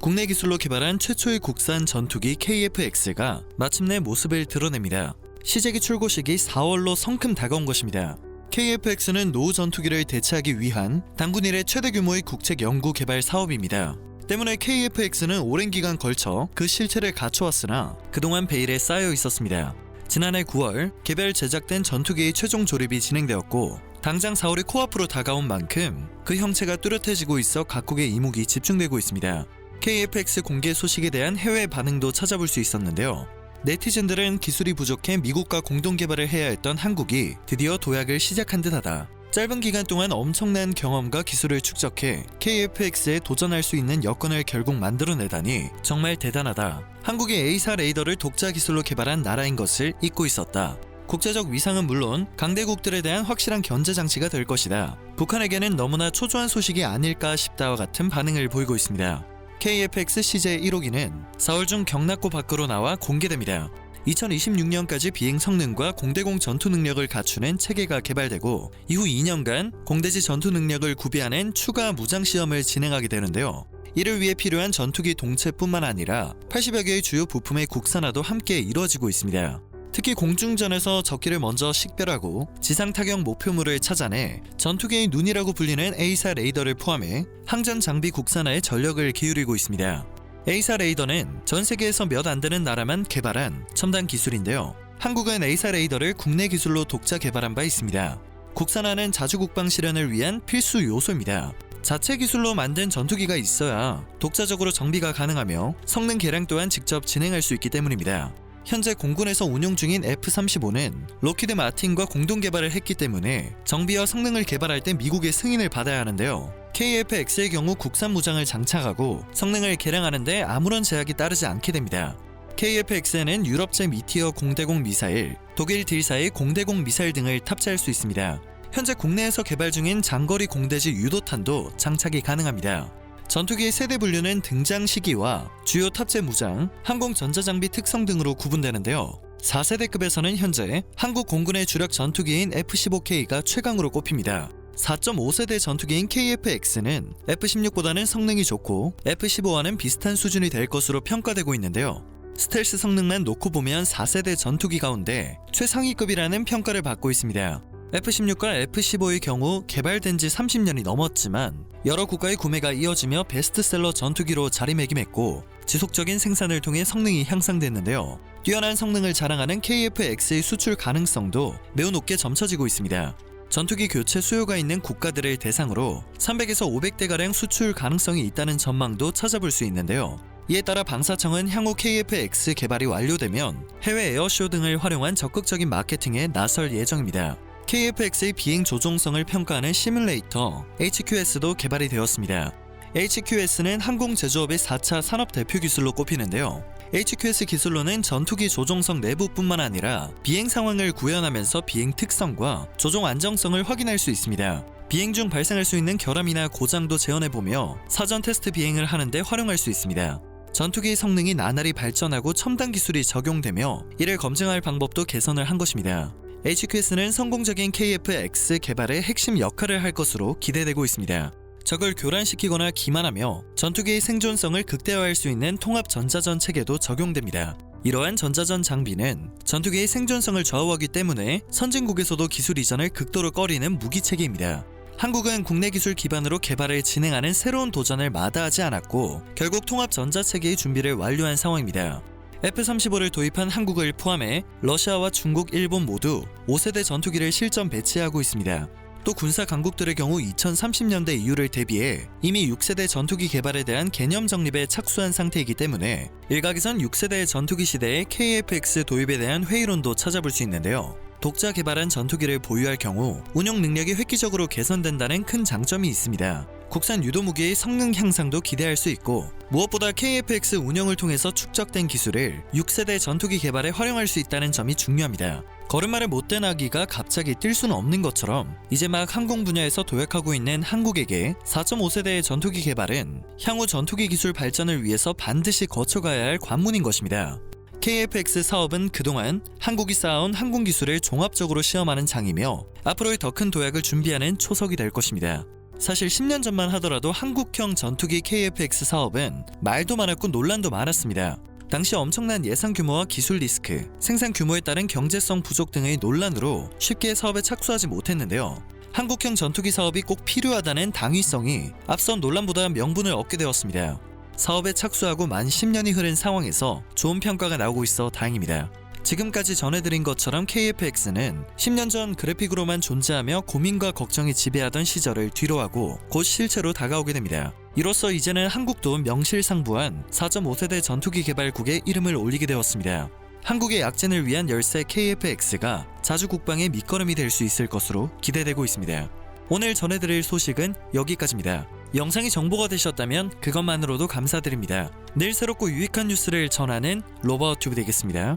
국내 기술로 개발한 최초의 국산 전투기 KF-X가 마침내 모습을 드러냅니다. 시제기 출고 시기 4월로 성큼 다가온 것입니다. KF-X는 노후 전투기를 대체하기 위한 단군 이래 최대 규모의 국책 연구 개발 사업입니다. 때문에 KF-X는 오랜 기간 걸쳐 그 실체를 갖춰왔으나 그동안 베일에 쌓여 있었습니다. 지난해 9월 개별 제작된 전투기의 최종 조립이 진행되었고 당장 4월이 코앞으로 다가온 만큼 그 형체가 뚜렷해지고 있어 각국의 이목이 집중되고 있습니다. KF-X 공개 소식에 대한 해외 반응도 찾아볼 수 있었는데요. 네티즌들은 기술이 부족해 미국과 공동 개발을 해야 했던 한국이 드디어 도약을 시작한 듯하다. 짧은 기간 동안 엄청난 경험과 기술을 축적해 KF-X에 도전할 수 있는 여건을 결국 만들어내다니 정말 대단하다. 한국이 A사 레이더를 독자 기술로 개발한 나라인 것을 잊고 있었다. 국제적 위상은 물론 강대국들에 대한 확실한 견제 장치가 될 것이다. 북한에게는 너무나 초조한 소식이 아닐까 싶다와 같은 반응을 보이고 있습니다. KF-X CJ 1호기는 4월 중 경납고 밖으로 나와 공개됩니다. 2026년까지 비행 성능과 공대공 전투 능력을 갖추는 체계가 개발되고 이후 2년간 공대지 전투 능력을 구비하는 추가 무장 시험을 진행하게 되는데요. 이를 위해 필요한 전투기 동체뿐만 아니라 80여 개의 주요 부품의 국산화도 함께 이루어지고 있습니다. 특히 공중전에서 적기를 먼저 식별하고 지상 타격 목표물을 찾아내 전투기의 눈이라고 불리는 A사 레이더를 포함해 항전 장비 국산화에 전력을 기울이고 있습니다. A사 레이더는 전 세계에서 몇 안 되는 나라만 개발한 첨단 기술인데요. 한국은 A사 레이더를 국내 기술로 독자 개발한 바 있습니다. 국산화는 자주국방 실현을 위한 필수 요소입니다. 자체 기술로 만든 전투기가 있어야 독자적으로 정비가 가능하며 성능 개량 또한 직접 진행할 수 있기 때문입니다. 현재 공군에서 운용 중인 F-35는 로키드 마틴과 공동 개발을 했기 때문에 정비와 성능을 개발할 때 미국의 승인을 받아야 하는데요. KF-X의 경우 국산 무장을 장착하고 성능을 개량하는데 아무런 제약이 따르지 않게 됩니다. KF-X에는 유럽제 미티어 공대공 미사일, 독일 딜사의 공대공 미사일 등을 탑재할 수 있습니다. 현재 국내에서 개발 중인 장거리 공대지 유도탄도 장착이 가능합니다. 전투기의 세대 분류는 등장 시기와 주요 탑재 무장, 항공 전자장비 특성 등으로 구분되는데요. 4세대급에서는 현재 한국 공군의 주력 전투기인 F-15K가 최강으로 꼽힙니다. 4.5세대 전투기인 KF-X는 F-16보다는 성능이 좋고 F-15와는 비슷한 수준이 될 것으로 평가되고 있는데요. 스텔스 성능만 놓고 보면 4세대 전투기 가운데 최상위급이라는 평가를 받고 있습니다. F-16과 F-15의 경우 개발된 지 30년이 넘었지만 여러 국가의 구매가 이어지며 베스트셀러 전투기로 자리매김했고 지속적인 생산을 통해 성능이 향상됐는데요. 뛰어난 성능을 자랑하는 KF-X의 수출 가능성도 매우 높게 점쳐지고 있습니다. 전투기 교체 수요가 있는 국가들을 대상으로 300에서 500대가량 수출 가능성이 있다는 전망도 찾아볼 수 있는데요. 이에 따라 방사청은 향후 KF-X 개발이 완료되면 해외 에어쇼 등을 활용한 적극적인 마케팅에 나설 예정입니다. KF-X의 비행 조종성을 평가하는 시뮬레이터 HQS도 개발이 되었습니다. HQS는 항공 제조업의 4차 산업 대표 기술로 꼽히는데요. HQS 기술로는 전투기 조종성 내부뿐만 아니라 비행 상황을 구현하면서 비행 특성과 조종 안정성을 확인할 수 있습니다. 비행 중 발생할 수 있는 결함이나 고장도 재현해보며 사전 테스트 비행을 하는데 활용할 수 있습니다. 전투기의 성능이 나날이 발전하고 첨단 기술이 적용되며 이를 검증할 방법도 개선을 한 것입니다. HQS는 성공적인 KF-X 개발의 핵심 역할을 할 것으로 기대되고 있습니다. 적을 교란시키거나 기만하며 전투기의 생존성을 극대화할 수 있는 통합 전자전 체계도 적용됩니다. 이러한 전자전 장비는 전투기의 생존성을 좌우하기 때문에 선진국에서도 기술 이전을 극도로 꺼리는 무기체계입니다. 한국은 국내 기술 기반으로 개발을 진행하는 새로운 도전을 마다하지 않았고 결국 통합 전자체계의 준비를 완료한 상황입니다. F-35를 도입한 한국을 포함해 러시아와 중국, 일본 모두 5세대 전투기를 실전 배치하고 있습니다. 또 군사 강국들의 경우 2030년대 이후를 대비해 이미 6세대 전투기 개발에 대한 개념 정립에 착수한 상태이기 때문에 일각에선 6세대 전투기 시대의 KF-X 도입에 대한 회의론도 찾아볼 수 있는데요. 독자 개발한 전투기를 보유할 경우 운용 능력이 획기적으로 개선된다는 큰 장점이 있습니다. 국산 유도무기의 성능 향상도 기대할 수 있고 무엇보다 KF-X 운영을 통해서 축적된 기술을 6세대 전투기 개발에 활용할 수 있다는 점이 중요합니다. 걸음마를 못된 아기가 갑자기 뛸 수는 없는 것처럼 이제 막 항공 분야에서 도약하고 있는 한국에게 4.5세대의 전투기 개발은 향후 전투기 기술 발전을 위해서 반드시 거쳐가야 할 관문인 것입니다. KF-X 사업은 그동안 한국이 쌓아온 항공 기술을 종합적으로 시험하는 장이며 앞으로의 더 큰 도약을 준비하는 초석이 될 것입니다. 사실 10년 전만 하더라도 한국형 전투기 KF-X 사업은 말도 많았고 논란도 많았습니다. 당시 엄청난 예산 규모와 기술 리스크, 생산 규모에 따른 경제성 부족 등의 논란으로 쉽게 사업에 착수하지 못했는데요. 한국형 전투기 사업이 꼭 필요하다는 당위성이 앞선 논란보다 명분을 얻게 되었습니다. 사업에 착수하고 만 10년이 흐른 상황에서 좋은 평가가 나오고 있어 다행입니다. 지금까지 전해드린 것처럼 KF-X는 10년 전 그래픽으로만 존재하며 고민과 걱정이 지배하던 시절을 뒤로하고 곧 실체로 다가오게 됩니다. 이로써 이제는 한국도 명실상부한 4.5세대 전투기 개발국에 이름을 올리게 되었습니다. 한국의 약진을 위한 열쇠 KF-X가 자주 국방의 밑거름이 될 수 있을 것으로 기대되고 있습니다. 오늘 전해드릴 소식은 여기까지입니다. 영상이 정보가 되셨다면 그것만으로도 감사드립니다. 늘 새롭고 유익한 뉴스를 전하는 로버튜브 되겠습니다.